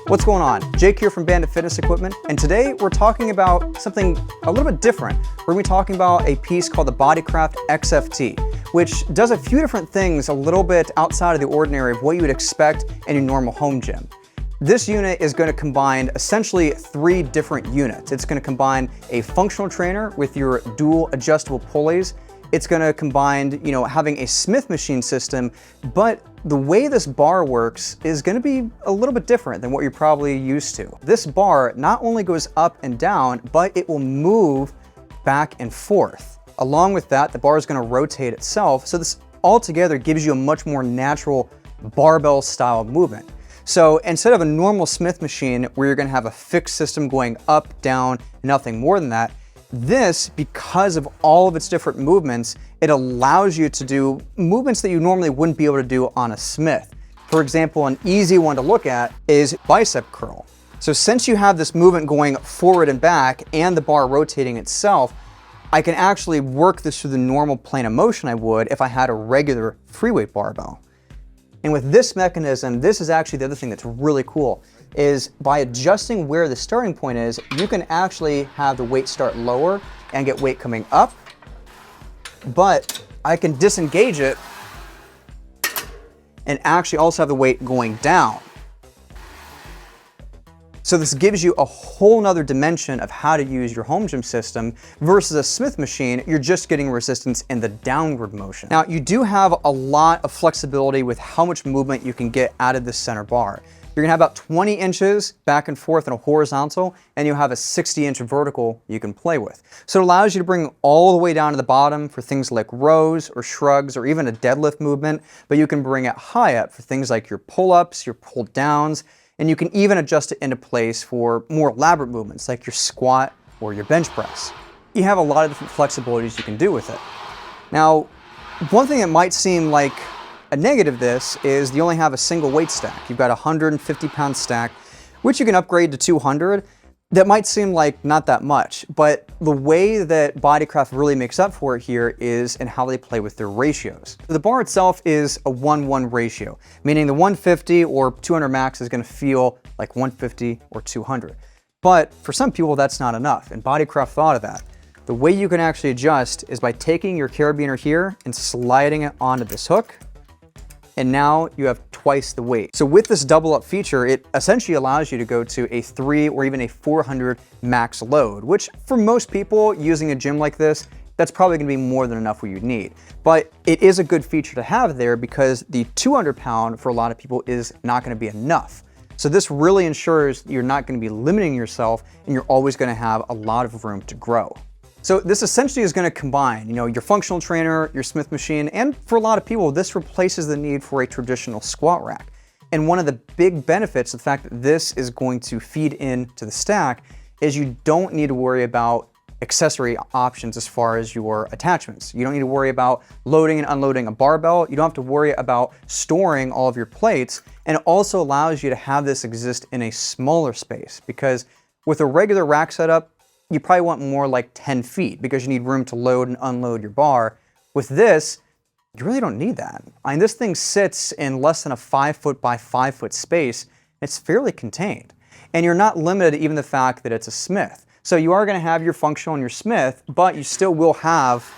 What's going on? Jake here from Bandit Fitness Equipment, and today we're talking about something a little bit different. We're going to be talking about a piece called the Bodycraft XFT, which does a few different things a little bit outside of the ordinary of what you would expect in your normal home gym. This unit is going to combine essentially 3 different units. It's going to combine a functional trainer with your dual adjustable pulleys. It's going to combine, having a Smith machine system, but the way this bar works is going to be a little bit different than what you're probably used to. This bar not only goes up and down, but it will move back and forth. Along with that, the bar is going to rotate itself. So this altogether gives you a much more natural barbell style movement. So instead of a normal Smith machine where you're going to have a fixed system going up, down, nothing more than that, this, because of all of its different movements, it allows you to do movements that you normally wouldn't be able to do on a Smith. For example, an easy one to look at is bicep curl. So since you have this movement going forward and back and the bar rotating itself, I can actually work this through the normal plane of motion I would if I had a regular free weight barbell. And with this mechanism, this is actually the other thing that's really cool, is by adjusting where the starting point is, you can actually have the weight start lower and get weight coming up, but I can disengage it and actually also have the weight going down. So this gives you a whole nother dimension of how to use your home gym system versus a Smith machine. You're just getting resistance in the downward motion. Now, you do have a lot of flexibility with how much movement you can get out of this center bar. You're gonna have about 20 inches back and forth in a horizontal, and you have a 60-inch vertical you can play with. So it allows you to bring all the way down to the bottom for things like rows or shrugs or even a deadlift movement, but you can bring it high up for things like your pull-ups, your pull-downs, and you can even adjust it into place for more elaborate movements like your squat or your bench press. You have a lot of different flexibilities you can do with it. Now, one thing that might seem like a negative of this is you only have a single weight stack. You've got a 150-pound stack, which you can upgrade to 200. That might seem like not that much, but the way that Bodycraft really makes up for it here is in how they play with their ratios. The bar itself is a 1-1 ratio, meaning the 150 or 200 max is going to feel like 150 or 200. But for some people, that's not enough, and Bodycraft thought of that. The way you can actually adjust is by taking your carabiner here and sliding it onto this hook, and now you have twice the weight. So with this double up feature, it essentially allows you to go to a 300 or even a 400 max load, which for most people using a gym like this, that's probably gonna be more than enough what you need. But it is a good feature to have there because the 200 pound for a lot of people is not gonna be enough. So this really ensures you're not gonna be limiting yourself and you're always gonna have a lot of room to grow. So this essentially is going to combine, your functional trainer, your Smith machine, and for a lot of people, this replaces the need for a traditional squat rack. And one of the big benefits, the fact that this is going to feed into the stack, is you don't need to worry about accessory options as far as your attachments. You don't need to worry about loading and unloading a barbell. You don't have to worry about storing all of your plates. And it also allows you to have this exist in a smaller space, because with a regular rack setup, you probably want more like 10 feet because you need room to load and unload your bar. With this, you really don't need that. I mean, this thing sits in less than a 5-foot by 5-foot space. It's fairly contained. And you're not limited to even the fact that it's a Smith. So you are gonna have your functional and your Smith, but you still will have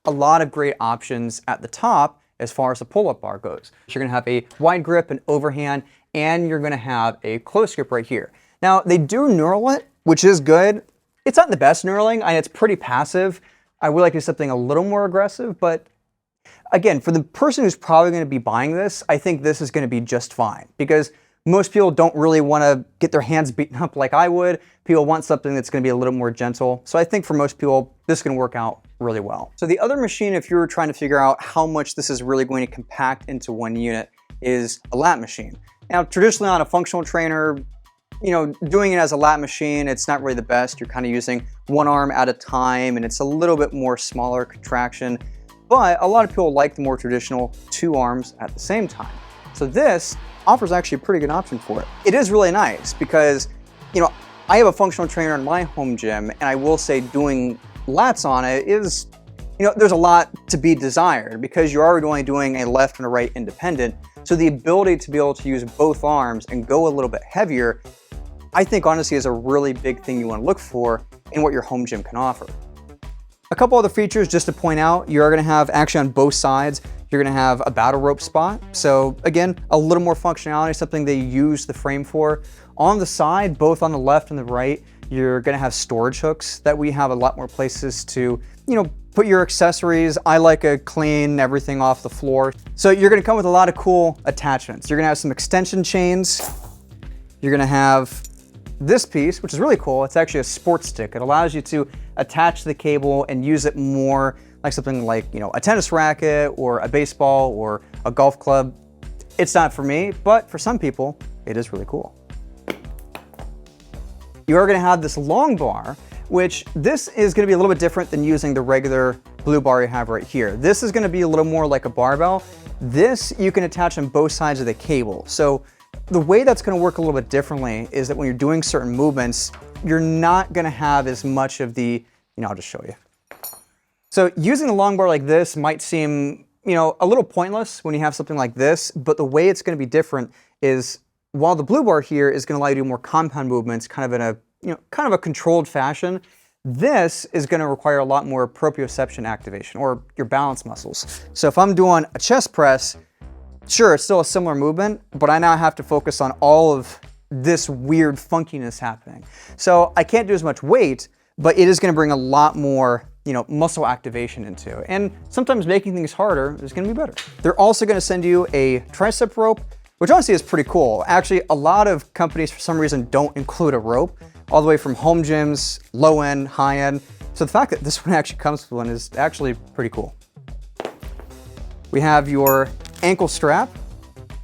a lot of great options at the top as far as the pull-up bar goes. You're gonna have a wide grip, an overhand, and you're gonna have a close grip right here. Now, they do knurl it, which is good. It's not the best knurling, and it's pretty passive. I would like to do something a little more aggressive, but again, for the person who's probably gonna be buying this, I think this is gonna be just fine, because most people don't really wanna get their hands beaten up like I would. People want something that's gonna be a little more gentle. So I think for most people, this can work out really well. So the other machine, if you're trying to figure out how much this is really going to compact into one unit, is a lat machine. Now, traditionally on a functional trainer, doing it as a lat machine, it's not really the best. You're kind of using one arm at a time, and it's a little bit more smaller contraction. But a lot of people like the more traditional 2 arms at the same time. So this offers actually a pretty good option for it. It is really nice because, I have a functional trainer in my home gym, and I will say doing lats on it is, there's a lot to be desired because you're already only doing a left and a right independent. So the ability to be able to use both arms and go a little bit heavier, I think honestly is a really big thing you want to look for in what your home gym can offer. A couple other features just to point out, you're gonna have actually on both sides, you're gonna have a battle rope spot. So again, a little more functionality, something they use the frame for. On the side, both on the left and the right, you're gonna have storage hooks that we have a lot more places to, put your accessories. I like a clean everything off the floor. So you're gonna come with a lot of cool attachments. You're gonna have some extension chains. You're gonna have this piece, which is really cool. It's actually a sports stick. It allows you to attach the cable and use it more like something like, a tennis racket or a baseball or a golf club. It's not for me, but for some people, it is really cool. You are gonna have this long bar, which this is gonna be a little bit different than using the regular blue bar you have right here. This is gonna be a little more like a barbell. This you can attach on both sides of the cable. So the way that's gonna work a little bit differently is that when you're doing certain movements, you're not gonna have as much of the, I'll just show you. So using a long bar like this might seem, a little pointless when you have something like this, but the way it's gonna be different is while the blue bar here is gonna allow you to do more compound movements kind of in a, kind of a controlled fashion, this is gonna require a lot more proprioception activation or your balance muscles. So if I'm doing a chest press, sure, it's still a similar movement, but I now have to focus on all of this weird funkiness happening. So I can't do as much weight, but it is gonna bring a lot more, muscle activation into it. And sometimes making things harder is gonna be better. They're also gonna send you a tricep rope, which honestly is pretty cool. Actually, a lot of companies for some reason don't include a rope, all the way from home gyms, low end, high end. So the fact that this one actually comes with one is actually pretty cool. We have your ankle strap,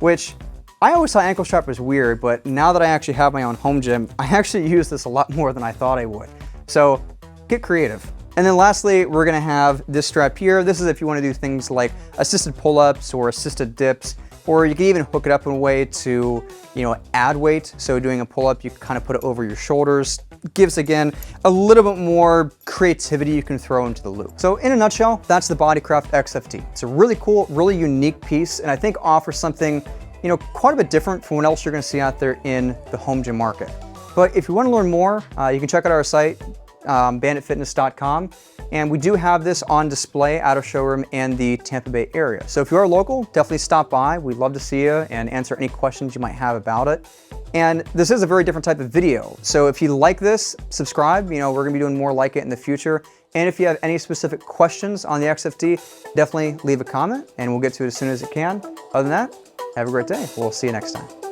which I always thought ankle strap was weird, but now that I actually have my own home gym, I actually use this a lot more than I thought I would. So get creative. And then lastly, we're gonna have this strap here. This is if you wanna do things like assisted pull-ups or assisted dips, or you can even hook it up in a way to, add weight. So doing a pull-up, you can kind of put it over your shoulders. Gives, again, a little bit more creativity you can throw into the loop. So in a nutshell, that's the Bodycraft XFT. It's a really cool, really unique piece, and I think offers something, quite a bit different from what else you're gonna see out there in the home gym market. But if you wanna learn more, you can check out our site, banditfitness.com. And we do have this on display out of showroom in the Tampa Bay area. So if you are local, definitely stop by. We'd love to see you and answer any questions you might have about it. And this is a very different type of video. So if you like this, subscribe. We're gonna be doing more like it in the future. And if you have any specific questions on the XFT, definitely leave a comment and we'll get to it as soon as it can. Other than that, have a great day. We'll see you next time.